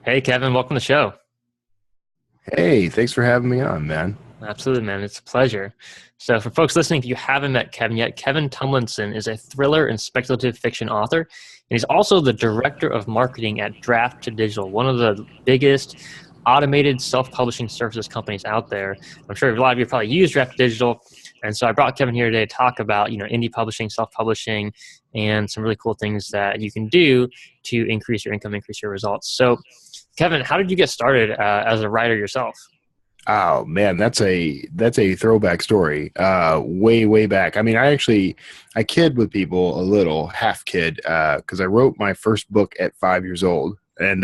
Hey, Kevin, welcome to the show. Hey, thanks for having me on, man. Absolutely, man. It's a pleasure. So, for folks listening, if you haven't met Kevin yet, Kevin Tumlinson is a thriller and speculative fiction author, and he's also the director of marketing at Draft to Digital, one of the biggest automated self-publishing services companies out there. I'm sure a lot of you probably use Draft to Digital, and so I brought Kevin here today to talk about indie publishing, self-publishing, and some really cool things that you can do to increase your income, increase your results. So, Kevin, how did you get started as a writer yourself? Oh man, that's a throwback story. Way back. I mean, I kid with people a little, half kid, because I wrote my first book at 5 years old, and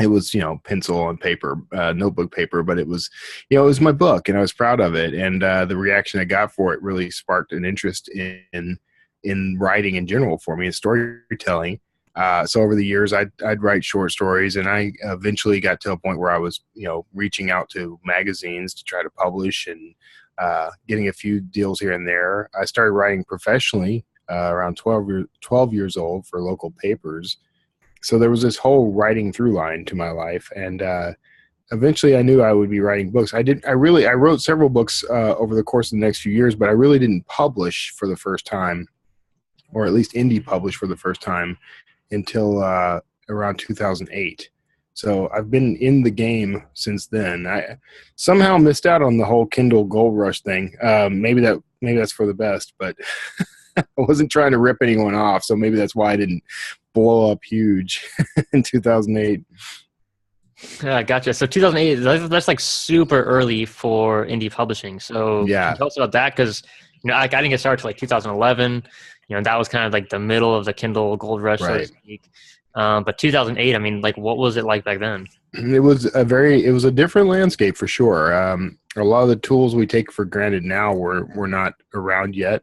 it was pencil and paper, notebook paper, but it was my book, and I was proud of it. And the reaction I got for it really sparked an interest in writing in general for me and storytelling. So over the years, I'd write short stories, and I eventually got to a point where I was, reaching out to magazines to try to publish and getting a few deals here and there. I started writing professionally around 12 years old for local papers. So there was this whole writing through line to my life, and eventually I knew I would be writing books. I wrote several books over the course of the next few years, but I really didn't publish for the first time, or at least indie publish for the first time until around 2008. So I've been in the game since then. I somehow missed out on the whole Kindle gold rush thing. Maybe that's for the best, but I wasn't trying to rip anyone off. So maybe that's why I didn't blow up huge in 2008. Gotcha. So 2008, that's like super early for indie publishing. So can you Yeah, tell us about that? Because like I didn't get started till like 2011. That was kind of like the middle of the Kindle gold rush, so to right. speak. But 2008, I mean, like, what was it like back then? It was a different landscape for sure. A lot of the tools we take for granted now were not around yet.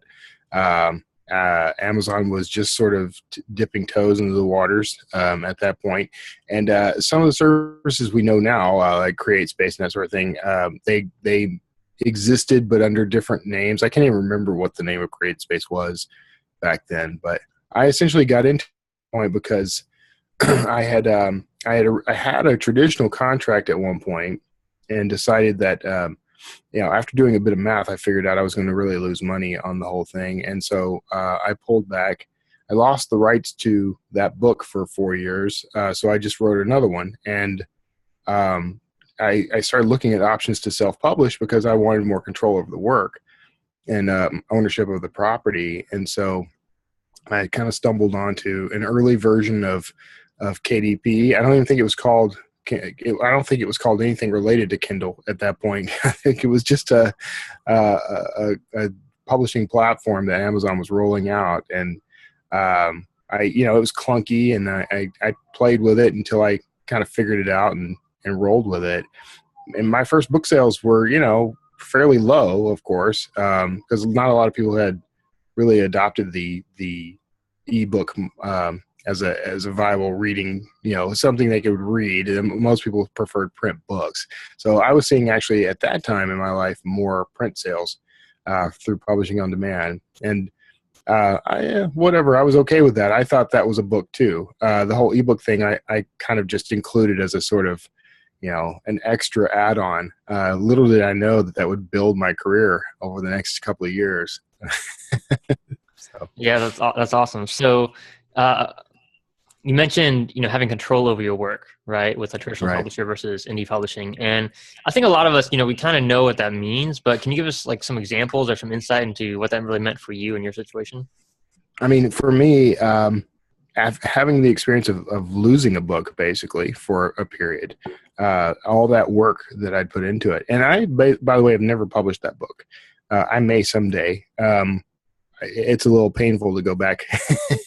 Amazon was just sort of dipping toes into the waters at that point, and some of the services we know now, like CreateSpace and that sort of thing, they existed but under different names. I can't even remember what the name of CreateSpace was back then, but I essentially got into the point because I had a traditional contract at one point, and decided that after doing a bit of math, I figured out I was going to really lose money on the whole thing, and so I pulled back. I lost the rights to that book for 4 years, so I just wrote another one, and um, I started looking at options to self-publish because I wanted more control over the work and ownership of the property, and so I kind of stumbled onto an early version of KDP. I don't even think it was called. I don't think it was called anything related to Kindle at that point. I think it was just a publishing platform that Amazon was rolling out, and it was clunky, and I played with it until I kind of figured it out and rolled with it. And my first book sales were, fairly low, of course, because not a lot of people had really adopted the ebook as a viable reading, something they could read. And most people preferred print books. So I was seeing, actually, at that time in my life, more print sales through publishing on demand. And whatever, I was okay with that. I thought that was a book too. The whole ebook thing, I kind of just included as a sort of, an extra add-on. Little did I know that would build my career over the next couple of years. So. Yeah, that's awesome. So, uh, you mentioned having control over your work, right, with a traditional Right. publisher versus indie publishing, and I think a lot of us, we kind of know what that means. But can you give us like some examples or some insight into what that really meant for you in your situation? I mean, for me, having the experience of losing a book basically for a period, all that work that I'd put into it, and by the way, have never published that book. I may someday. It's a little painful to go back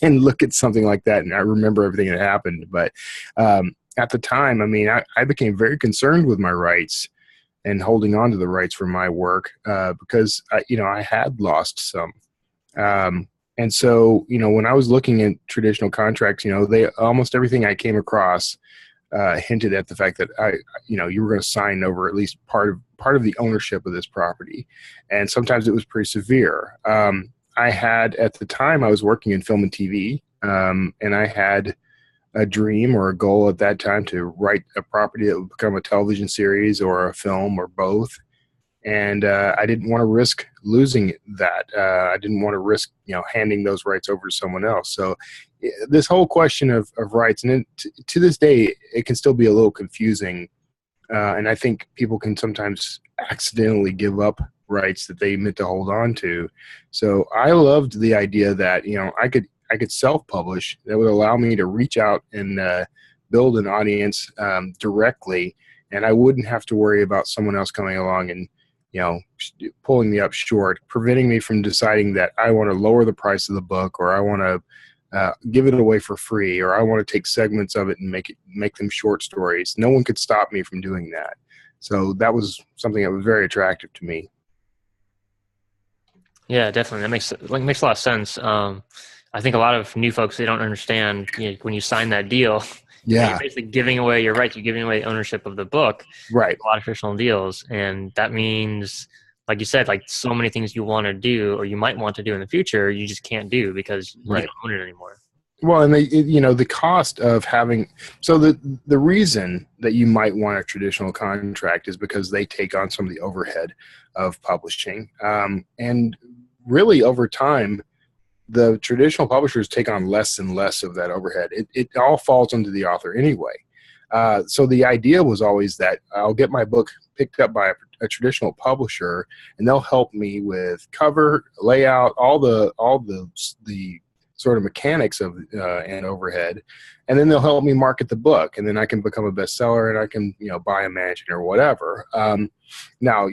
and look at something like that, and I remember everything that happened. But at the time, I mean, I became very concerned with my rights and holding on to the rights for my work because I had lost some. And so, when I was looking at traditional contracts, they almost everything I came across hinted at the fact that you were going to sign over at least part of the ownership of this property, and sometimes it was pretty severe. I had, at the time, I was working in film and TV, and I had a dream or a goal at that time to write a property that would become a television series or a film or both. And I didn't want to risk losing that. I didn't want to risk, handing those rights over to someone else. So this whole question of rights, and to this day, it can still be a little confusing. And I think people can sometimes accidentally give up rights that they meant to hold on to. So I loved the idea that, I could self-publish. That would allow me to reach out and build an audience directly, and I wouldn't have to worry about someone else coming along and pulling me up short, preventing me from deciding that I want to lower the price of the book, or I want to give it away for free, or I want to take segments of it and make them short stories. No one could stop me from doing that. So that was something that was very attractive to me. Yeah, definitely. That makes a lot of sense. I think a lot of new folks, they don't understand, when you sign that deal, you're basically giving away your rights. You're giving away ownership of the book. Right. A lot of traditional deals. And that means, like you said, like so many things you want to do or you might want to do in the future, you just can't do because you don't own it anymore. Well, and the cost of having, so the reason that you might want a traditional contract is because they take on some of the overhead of publishing. And really over time, the traditional publishers take on less and less of that overhead. It all falls onto the author anyway. So the idea was always that I'll get my book picked up by a traditional publisher, and they'll help me with cover, layout, all the sort of mechanics of and overhead, and then they'll help me market the book, and then I can become a bestseller, and I can buy a mansion or whatever. Now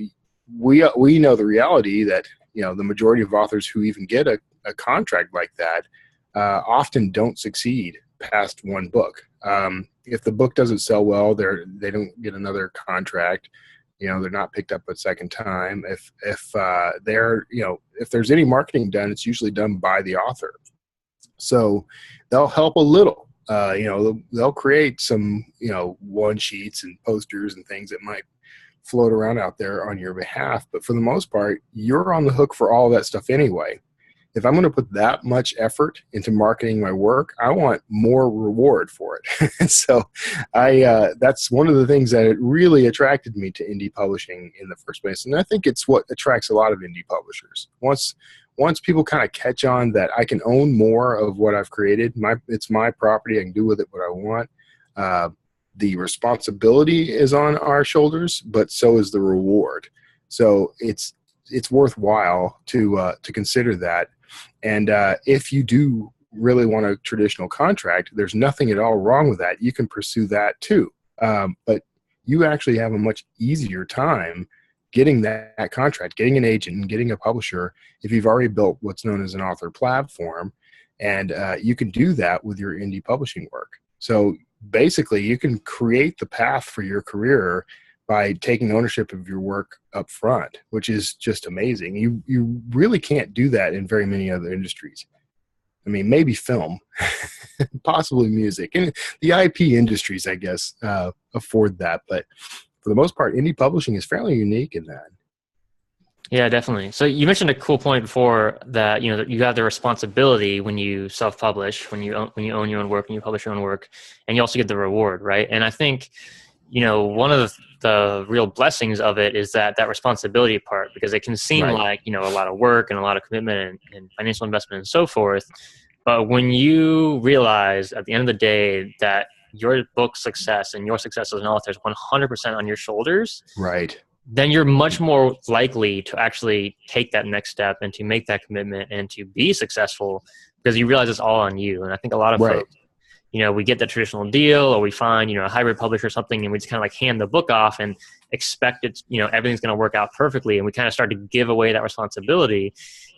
we know the reality that the majority of authors who even get a contract like that often don't succeed past one book. If the book doesn't sell well, they don't get another contract. They're not picked up a second time. If there's any marketing done, it's usually done by the author. So they'll help a little. They'll create some one sheets and posters and things that might float around out there on your behalf, but for the most part, you're on the hook for all that stuff anyway. If I'm going to put that much effort into marketing my work, I want more reward for it. So that's one of the things that really attracted me to indie publishing in the first place. And I think it's what attracts a lot of indie publishers. Once people kind of catch on that I can own more of what I've created, it's my property, I can do with it what I want. The responsibility is on our shoulders, but so is the reward. So it's worthwhile to consider that. And if you do really want a traditional contract, there's nothing at all wrong with that. You can pursue that too. But you actually have a much easier time getting that contract, getting an agent, and getting a publisher if you've already built what's known as an author platform. And you can do that with your indie publishing work. So basically, you can create the path for your career by taking ownership of your work up front, which is just amazing. You really can't do that in very many other industries. I mean, maybe film, possibly music, and the IP industries, I guess, afford that. But for the most part, indie publishing is fairly unique in that. Yeah, definitely. So you mentioned a cool point before that, that you have the responsibility when you self-publish, when you own your own work and you publish your own work, and you also get the reward, right? And I think, one of the real blessings of it is that responsibility part, because it can seem like, a lot of work and a lot of commitment and financial investment and so forth. But when you realize at the end of the day that your book's success and your success as an author is 100% on your shoulders, right, then you're much more likely to actually take that next step and to make that commitment and to be successful because you realize it's all on you. And I think a lot of folks, we get that traditional deal or we find, a hybrid publisher or something and we just kind of like hand the book off and expect it's, everything's going to work out perfectly. And we kind of start to give away that responsibility.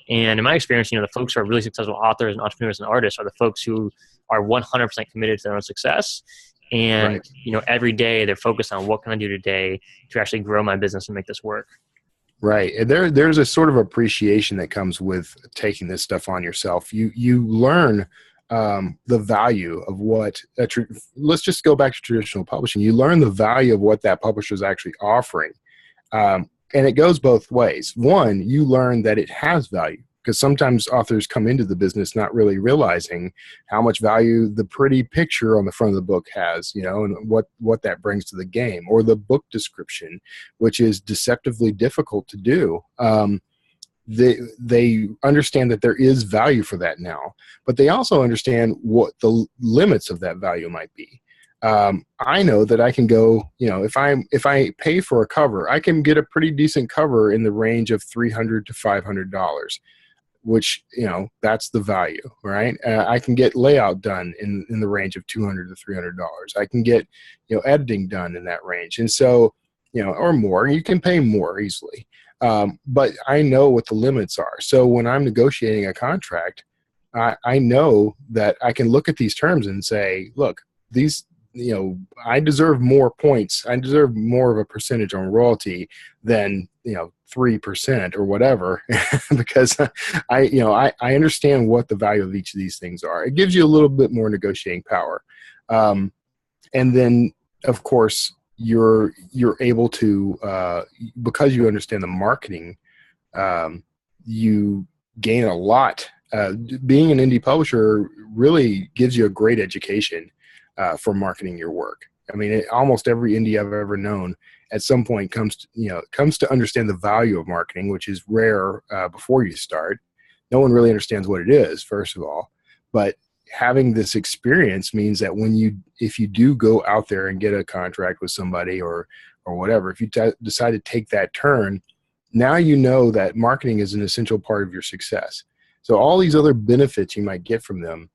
And in my experience, the folks who are really successful authors and entrepreneurs and artists are the folks who are 100% committed to their own success. And, every day they're focused on what can I do today to actually grow my business and make this work. Right. And there's a sort of appreciation that comes with taking this stuff on yourself. You learn the value of what, let's just go back to traditional publishing. You learn the value of what that publisher is actually offering. And it goes both ways. One, you learn that it has value. because sometimes authors come into the business not really realizing how much value the pretty picture on the front of the book has, and what that brings to the game, or the book description, which is deceptively difficult to do. They understand that there is value for that now, but they also understand what the limits of that value might be. I know that I can go, if I pay for a cover, I can get a pretty decent cover in the range of $300 to $500, which, that's the value, right? I can get layout done in the range of $200 to $300. I can get, editing done in that range. And so, or more, you can pay more easily. But I know what the limits are. So when I'm negotiating a contract, I know that I can look at these terms and say, look, these, I deserve more points. I deserve more of a percentage on royalty than, 3% or whatever, because I understand what the value of each of these things are. It gives you a little bit more negotiating power. And then, of course, you're able to, because you understand the marketing, you gain a lot. Being an indie publisher really gives you a great education for marketing your work. I mean, almost every indie I've ever known at some point comes to understand the value of marketing, which is rare before you start. No one really understands what it is, first of all, but having this experience means that if you do go out there and get a contract with somebody or whatever, if you decide to take that turn, now you know that marketing is an essential part of your success. So all these other benefits you might get from them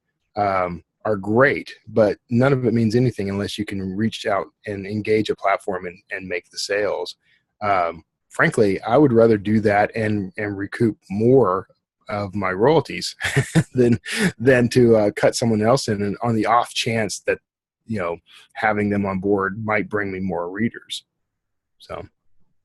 are great, but none of it means anything unless you can reach out and engage a platform and make the sales. Frankly, I would rather do that and recoup more of my royalties than to cut someone else in, and on the off chance that having them on board might bring me more readers. So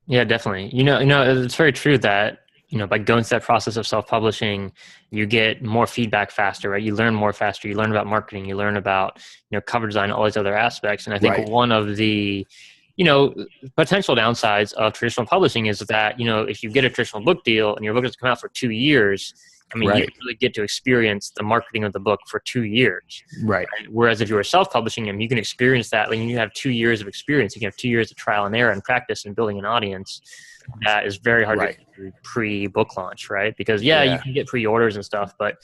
yeah, definitely. It's very true that by going through that process of self-publishing, you get more feedback faster, right? You learn more faster. You learn about marketing. You learn about cover design, all these other aspects. And I think one of the potential downsides of traditional publishing is that, if you get a traditional book deal and your book has come out for 2 years, you don't really get to experience the marketing of the book for 2 years. Right. Whereas if you were self-publishing, you can experience that. When you have 2 years of experience, you can have 2 years of trial and error and practice and building an audience. That is very hard to do pre-book launch, right? Because you can get pre-orders and stuff, but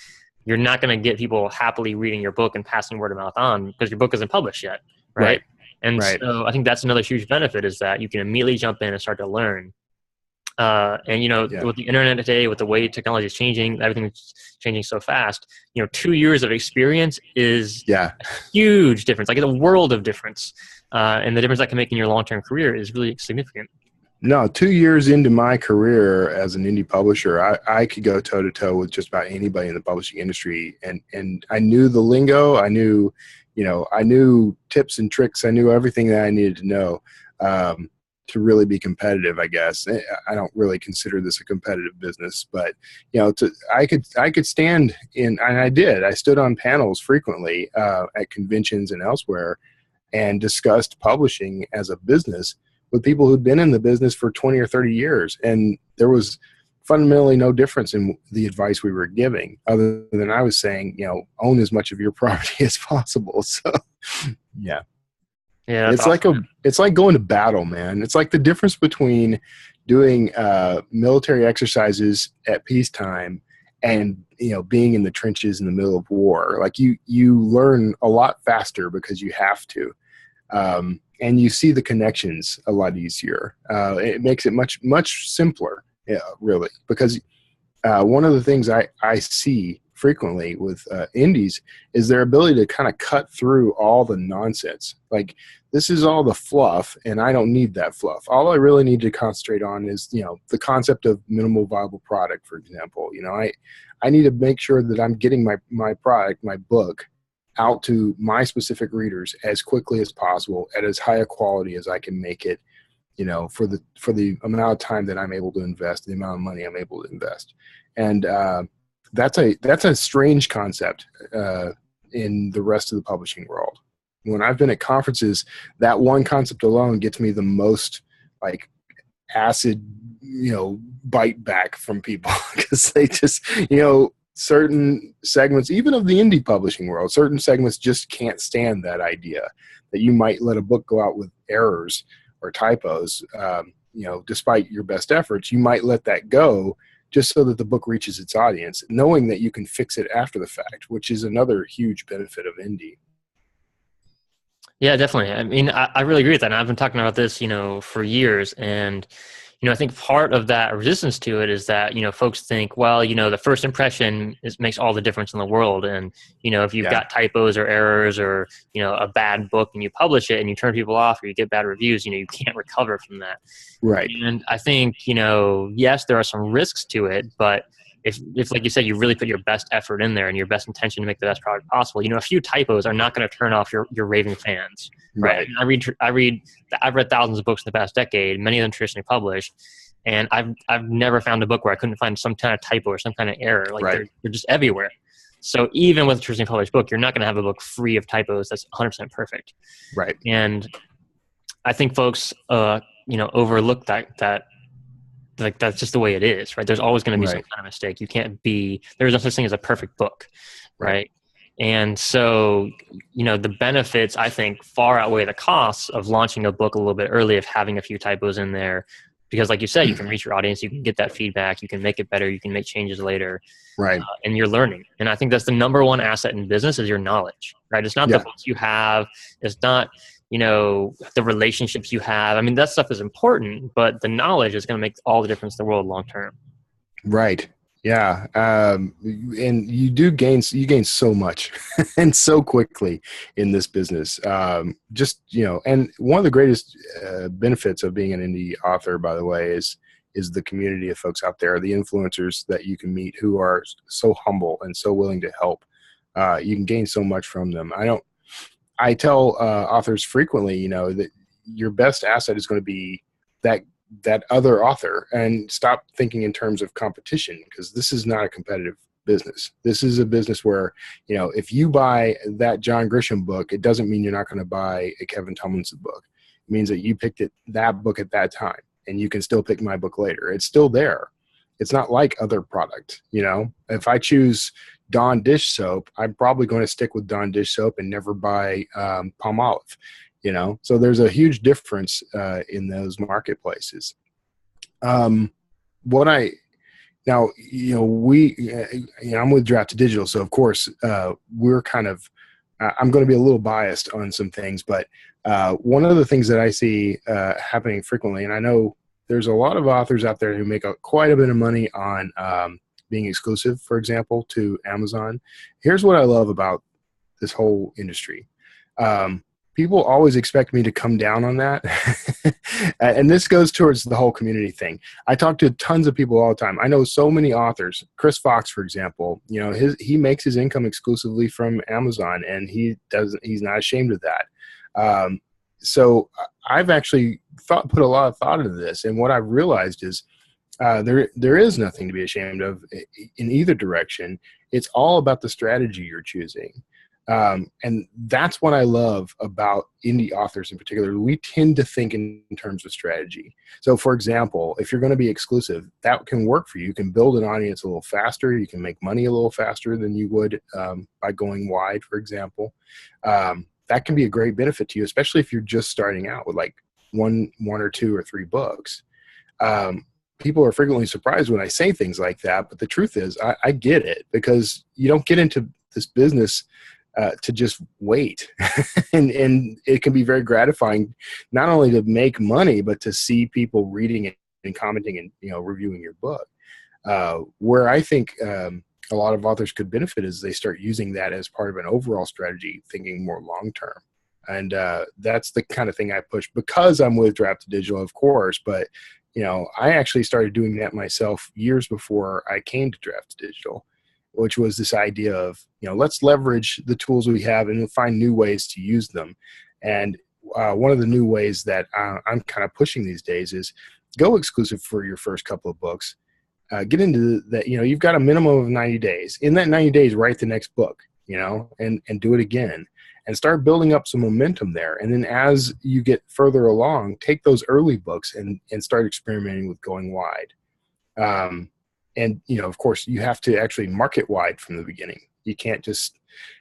you're not going to get people happily reading your book and passing word of mouth on because your book isn't published yet, right? And so I think that's another huge benefit, is that you can immediately jump in and start to learn. With the internet today, with the way technology is changing, everything's changing so fast, 2 years of experience is a huge difference, like it's a world of difference. And the difference that can make in your long-term career is really significant. No, 2 years into my career as an indie publisher, I could go toe to toe with just about anybody in the publishing industry. And I knew the lingo. I knew tips and tricks. I knew everything that I needed to know to really be competitive, I guess. I don't really consider this a competitive business, but I could stand in, and I did. I stood on panels frequently at conventions and elsewhere and discussed publishing as a business with people who'd been in the business for 20 or 30 years. And there was fundamentally no difference in the advice we were giving, other than I was saying, own as much of your property as possible. So yeah, it's awesome. It's like going to battle, man. It's like the difference between doing military exercises at peacetime and being in the trenches in the middle of war. Like you learn a lot faster because you have to. And you see the connections a lot easier. It makes it much, much simpler, really, because one of the things I see frequently with indies is their ability to kind of cut through all the nonsense. Like, this is all the fluff, and I don't need that fluff. All I really need to concentrate on is, the concept of minimal viable product, for example. I need to make sure that I'm getting my product, my book, out to my specific readers as quickly as possible at as high a quality as I can make it, for the amount of time that I'm able to invest, the amount of money I'm able to invest. And that's a strange concept in the rest of the publishing world. When I've been at conferences, that one concept alone gets me the most acid, bite back from people because they just, certain segments, even of the indie publishing world, certain segments just can't stand that idea that you might let a book go out with errors or typos. Despite your best efforts, you might let that go just so that the book reaches its audience, knowing that you can fix it after the fact, which is another huge benefit of indie. Yeah, definitely. I mean, I really agree with that. And I've been talking about this, for years. And, I think part of that resistance to it is that, folks think, well, the first impression makes all the difference in the world. And, if you've got typos or errors or, a bad book and you publish it and you turn people off or you get bad reviews, you can't recover from that. Right. And I think, yes, there are some risks to it, but if like you said, you really put your best effort in there and your best intention to make the best product possible, a few typos are not going to turn off your raving fans, right? I mean, I've read thousands of books in the past decade, many of them traditionally published, and I've never found a book where I couldn't find some kind of typo or some kind of error. Like they're just everywhere. So even with a traditionally published book, you're not going to have a book free of typos that's 100% perfect. Right. And I think folks, overlook that. Like that's just the way it is, right? There's always going to be some kind of mistake. There's no such thing as a perfect book, right? And so, the benefits I think far outweigh the costs of launching a book a little bit early, of having a few typos in there, because like you said, you can reach your audience, you can get that feedback, you can make it better, you can make changes later, and you're learning. And I think that's the number one asset in business is your knowledge, right? It's not the books you have, it's not the relationships you have. I mean, that stuff is important, but the knowledge is going to make all the difference in the world long term. Right. Yeah. And you gain so much and so quickly in this business. And one of the greatest benefits of being an indie author, by the way, is the community of folks out there, the influencers that you can meet who are so humble and so willing to help. You can gain so much from them. I tell authors frequently, that your best asset is going to be that other author, and stop thinking in terms of competition, because this is not a competitive business. This is a business where, if you buy that John Grisham book, it doesn't mean you're not going to buy a Kevin Tumlinson book. It means that you picked that book at that time, and you can still pick my book later. It's still there. It's not like other product. If I choose Dawn dish soap, I'm probably going to stick with Dawn dish soap and never buy Palmolive. So there's a huge difference in those marketplaces. I'm with Draft to Digital, so of course we're kind of. I'm going to be a little biased on some things, but one of the things that I see happening frequently, and I know there's a lot of authors out there who make quite a bit of money on being exclusive, for example, to Amazon. Here's what I love about this whole industry. People always expect me to come down on that. And this goes towards the whole community thing. I talk to tons of people all the time. I know so many authors. Chris Fox, for example, he makes his income exclusively from Amazon, and he's not ashamed of that. So I've actually put a lot of thought into this. And what I've realized is, there is nothing to be ashamed of in either direction. It's all about the strategy you're choosing. And that's what I love about indie authors in particular. We tend to think in terms of strategy. So for example, if you're going to be exclusive, that can work for you. You can build an audience a little faster. You can make money a little faster than you would by going wide, for example. That can be a great benefit to you, especially if you're just starting out with like one or two or three books. People are frequently surprised when I say things like that, but the truth is I get it, because you don't get into this business to just wait. and it can be very gratifying not only to make money, but to see people reading it and commenting and reviewing your book. Where I think a lot of authors could benefit is they start using that as part of an overall strategy, thinking more long term. And that's the kind of thing I push, because I'm with Draft to Digital, of course, but I actually started doing that myself years before I came to Draft to Digital, which was this idea of, let's leverage the tools we have and find new ways to use them. And one of the new ways that I'm kind of pushing these days is go exclusive for your first couple of books. Get into that, you've got a minimum of 90 days. In that 90 days, write the next book, and do it again. and start building up some momentum there. And then as you get further along, take those early books and start experimenting with going wide. And, you know, of course, you have to actually market wide from the beginning. You can't just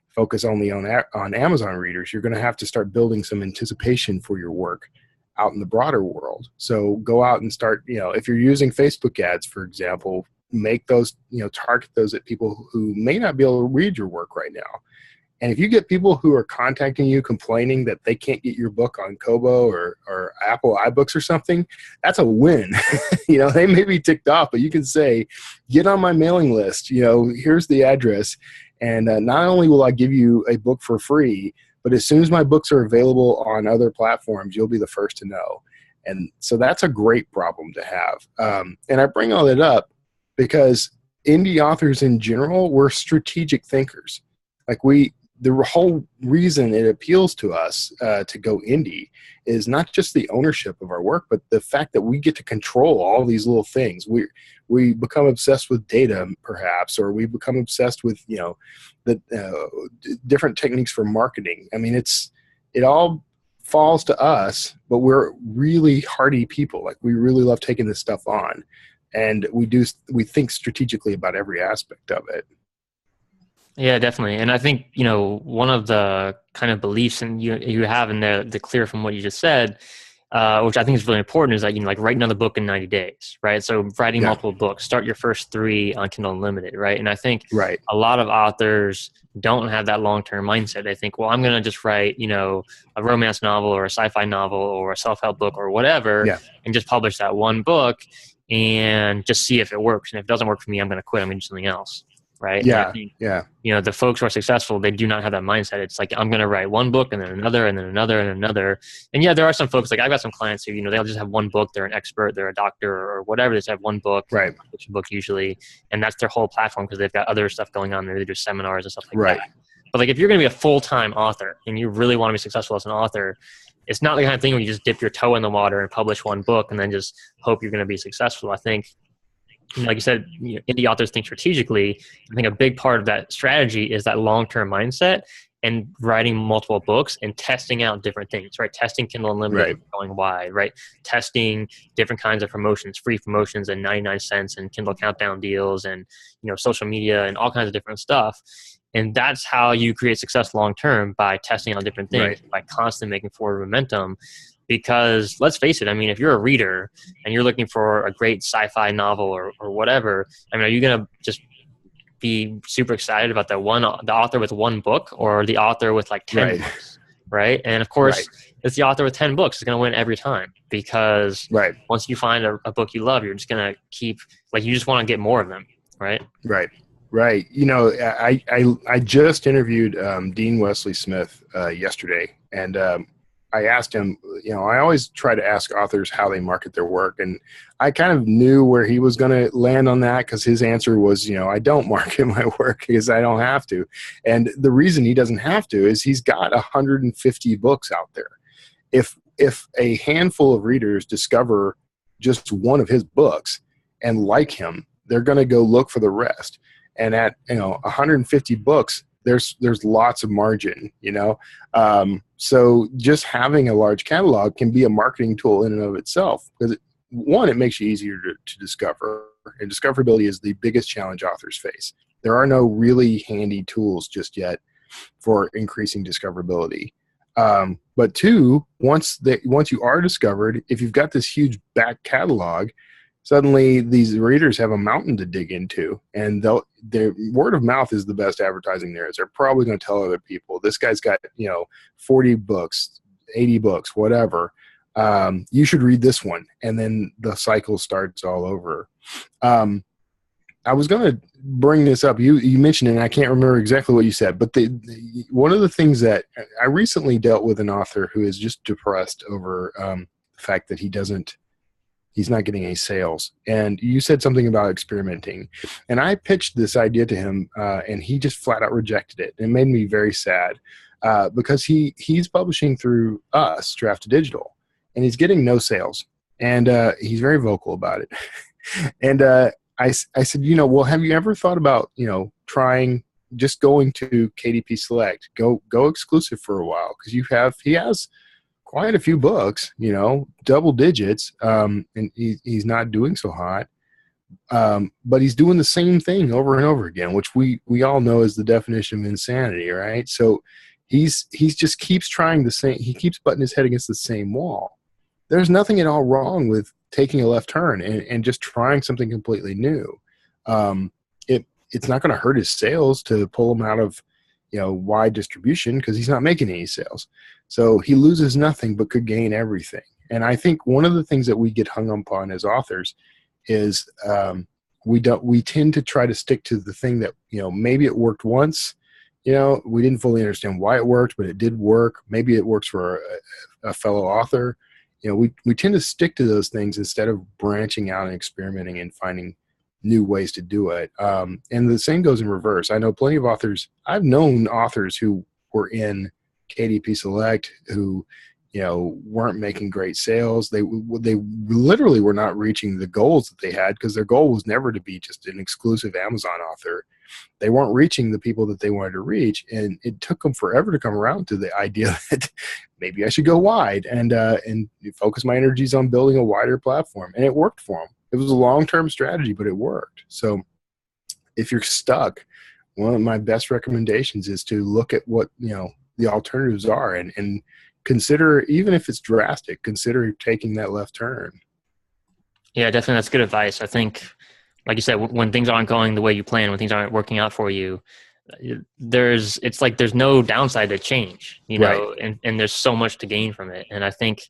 focus only on Amazon readers. You're going to have to start building some anticipation for your work out in the broader world. So go out and start, you know, if you're using Facebook ads, for example, make those, you know, target those at people who may not be able to read your work right now. And if you get people who are contacting you complaining that they can't get your book on Kobo or Apple iBooks or something, that's a win. You know, they may be ticked off, but you can say, get on my mailing list. You know, here's the address. And not only will I give you a book for free, but as soon as my books are available on other platforms, you'll be the first to know. And so that's a great problem to have. And I bring all that up because indie authors in general, we're strategic thinkers. Like the whole reason it appeals to us to go indie is not just the ownership of our work, but the fact that we get to control all these little things. We become obsessed with data, perhaps, or we become obsessed with, you know, the different techniques for marketing. I mean, it all falls to us, but we're really hardy people. Like, we really love taking this stuff on, and we think strategically about every aspect of it. Yeah, definitely. And I think, you know, one of the kind of beliefs and you have in there, the clear from what you just said, which I think is really important, is that, you know, like, write another book in 90 days, right? So writing multiple books, start your first 3 on Kindle Unlimited, right? And I think a lot of authors don't have that long-term mindset. They think, well, I'm going to just write, you know, a romance novel or a sci-fi novel or a self-help book or whatever, and just publish that one book and just see if it works. And if it doesn't work for me, I'm going to quit. I'm going to do something else. Right. Yeah. And I think, you know, the folks who are successful, they do not have that mindset. It's like, I'm going to write one book and then another and then another and another. And yeah, there are some folks, like, I've got some clients who, you know, they'll just have one book. They're an expert, they're a doctor or whatever. They just have one book, fiction book usually. And that's their whole platform because they've got other stuff going on there. They do seminars and stuff like that. But like, if you're going to be a full-time author and you really want to be successful as an author, it's not the kind of thing where you just dip your toe in the water and publish one book and then just hope you're going to be successful. I think, like you said, you know, indie authors think strategically. I think a big part of that strategy is that long-term mindset and writing multiple books and testing out different things, right? Testing Kindle Unlimited, going wide, right? Testing different kinds of promotions, free promotions and 99 cents and Kindle Countdown deals and, you know, social media and all kinds of different stuff. And that's how you create success long-term, by testing out different things, by constantly making forward momentum. Because let's face it, I mean, if you're a reader and you're looking for a great sci-fi novel or whatever, I mean, are you going to just be super excited about the author with one book or the author with like 10 books, right? And of course, it's the author with 10 books is going to win every time, because once you find a book you love, you're just going to keep, like, you just want to get more of them, right? Right. You know, I just interviewed Dean Wesley Smith yesterday, and I asked him, you know, I always try to ask authors how they market their work. And I kind of knew where he was going to land on that, because his answer was, you know, I don't market my work because I don't have to. And the reason he doesn't have to is he's got 150 books out there. If a handful of readers discover just one of his books and like him, they're going to go look for the rest. And at, you know, 150 books, there's lots of margin, you know. So just having a large catalog can be a marketing tool in and of itself, because it makes you easier to discover, and discoverability is the biggest challenge authors face. There are no really handy tools just yet for increasing discoverability. But 2, once you are discovered, if you've got this huge back catalog, suddenly these readers have a mountain to dig into, and their word of mouth is the best advertising there is. They're probably going to tell other people, this guy's got, you know, 40 books, 80 books, whatever. You should read this one. And then the cycle starts all over. I was going to bring this up. You mentioned it, and I can't remember exactly what you said, but one of the things that I recently dealt with an author who is just depressed over the fact that he's not getting any sales. And you said something about experimenting. And I pitched this idea to him, and he just flat out rejected it. It made me very sad, because he's publishing through us, Draft to Digital, and he's getting no sales. And he's very vocal about it. And I said, you know, well, have you ever thought about, you know, trying just going to KDP Select, go exclusive for a while, because he has quite a few books, double digits, and he's not doing so hot. But he's doing the same thing over and over again, which we all know is the definition of insanity, right? So he's just keeps trying the same. He keeps butting his head against the same wall. There's nothing at all wrong with taking a left turn and just trying something completely new. It's not going to hurt his sales to pull him out of wide distribution, because he's not making any sales. So he loses nothing but could gain everything. And I think one of the things that we get hung up on as authors is we tend to try to stick to the thing that maybe it worked once. We didn't fully understand why it worked, but it did work. Maybe it works for a fellow author. We tend to stick to those things instead of branching out and experimenting and finding new ways to do it. And the same goes in reverse. I know plenty of authors. I've known authors who were in KDP Select who weren't making great sales. They literally were not reaching the goals that they had, because their goal was never to be just an exclusive Amazon author. They weren't reaching the people that they wanted to reach, and it took them forever to come around to the idea that maybe I should go wide and focus my energies on building a wider platform. And it worked for them. It was a long-term strategy, but it worked. So if you're stuck, one of my best recommendations is to look at what the alternatives are, and consider, even if it's drastic, consider taking that left turn. Yeah, definitely. That's good advice. I think, like you said, when things aren't going the way you plan, when things aren't working out for you, there's no downside to change, Right. and there's so much to gain from it. And I think,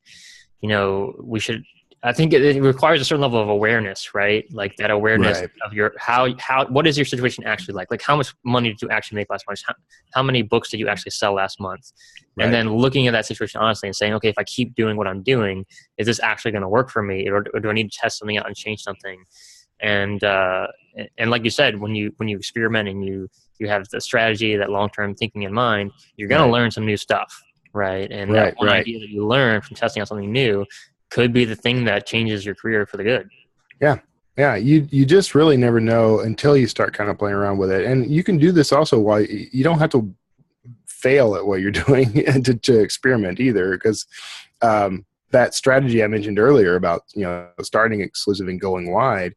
I think it requires a certain level of awareness, right? Like that awareness Right. of what is your situation actually like? Like how much money did you actually make last month? How many books did you actually sell last month? Right. And then looking at that situation honestly and saying, okay, if I keep doing what I'm doing, is this actually going to work for me? Or do I need to test something out and change something? And like you said, when you experiment and you have the strategy, that long-term thinking in mind, you're going to learn some new stuff, right? And that one idea that you learn from testing out something new could be the thing that changes your career for the good. Yeah. Yeah. You just really never know until you start kind of playing around with it. And you can do this also while you don't have to fail at what you're doing to experiment either. Because that strategy I mentioned earlier about, starting exclusive and going wide,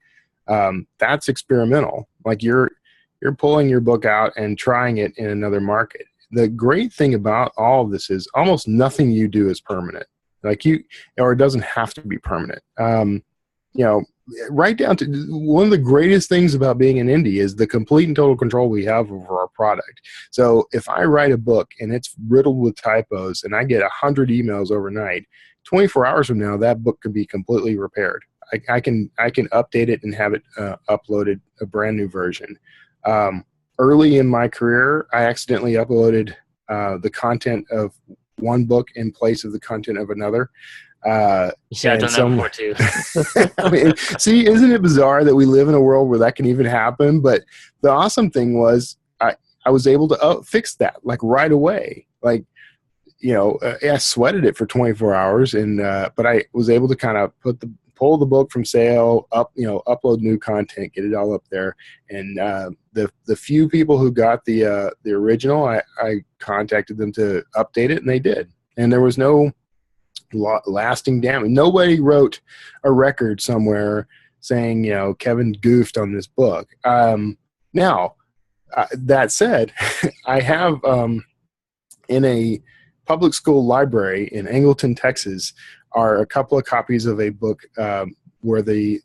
that's experimental. Like you're pulling your book out and trying it in another market. The great thing about all of this is almost nothing you do is permanent. Or it doesn't have to be permanent. Right down to one of the greatest things about being an indie is the complete and total control we have over our product. So if I write a book and it's riddled with typos and I get 100 emails overnight, 24 hours from now, that book could be completely repaired. I can update it and have it uploaded a brand new version. Early in my career, I accidentally uploaded the content of one book in place of the content of another. Yeah, I've done that before too. I mean, see, isn't it bizarre that we live in a world where that can even happen? But the awesome thing was I was able to fix that right away. I sweated it for 24 hours, but I was able to kind of pull the book from sale, upload new content, get it all up there. And the few people who got the original, I contacted them to update it, and they did. And there was no lasting damage. Nobody wrote a record somewhere saying, Kevin goofed on this book. Now, that said, I have in a public school library in Angleton, Texas, are a couple of copies of a book where the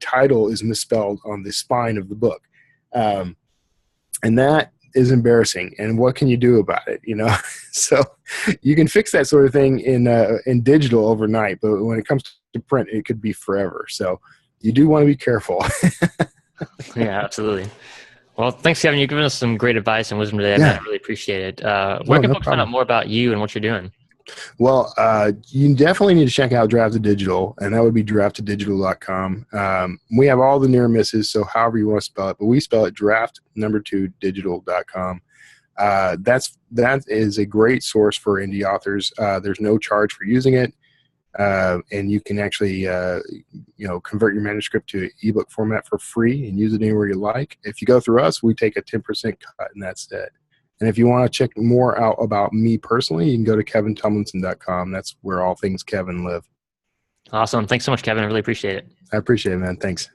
title is misspelled on the spine of the book. And that is embarrassing. And what can you do about it? So you can fix that sort of thing in digital overnight, but when it comes to print, it could be forever. So you do want to be careful. Yeah, absolutely. Well, thanks, Kevin. You've given us some great advice and wisdom today. Man, I really appreciate it. Where can folks find out more about you and what you're doing? Well, you definitely need to check out Drafted Digital, and that would be drafteddigital.com. We have all the near misses, so however you want to spell it, but we spell it draft2digital.com. That is a great source for indie authors. There's no charge for using it. and you can actually convert your manuscript to ebook format for free and use it anywhere you like. If you go through us, we take a 10% cut, and that's it. And if you want to check more out about me personally, you can go to kevintumlinson.com. That's where all things Kevin live. Awesome. Thanks so much, Kevin. I really appreciate it. I appreciate it, man. Thanks.